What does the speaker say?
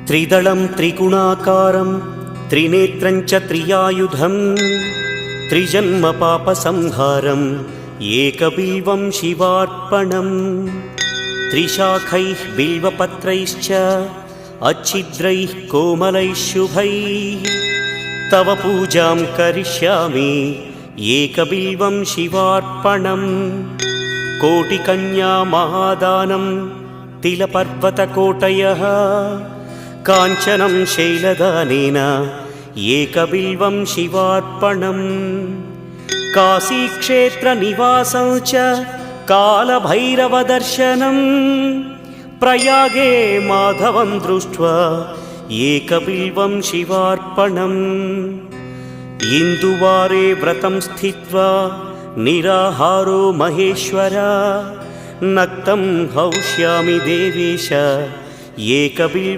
त्रिदलं त्रिगुणाकारं त्रिनेत्रं च त्रियायुधं त्रिजन्मपापसंहारम् एकबिल्वं शिवार्पणम् त्रिशाखैः बिल्वपत्रैश्च अच्छिद्रैः कोमलैः शुभैः तव पूजां करिष्यामि एकबिल्वं शिवार्पणम् कोटिकन्या महादानं तिलपर्वतकोटयः काञ्चनं शैलदानेन एकबिल्वं शिवार्पणम् काशीक्षेत्रनिवासं च कालभैरवदर्शनं प्रयागे माधवं दृष्ट्वा एकबिल्वं शिवार्पणम् इन्दुवारे व्रतं स्थित्वा निराहारो महेश्वर नक्तं हौष्यामि देवेश एकबिल्वम्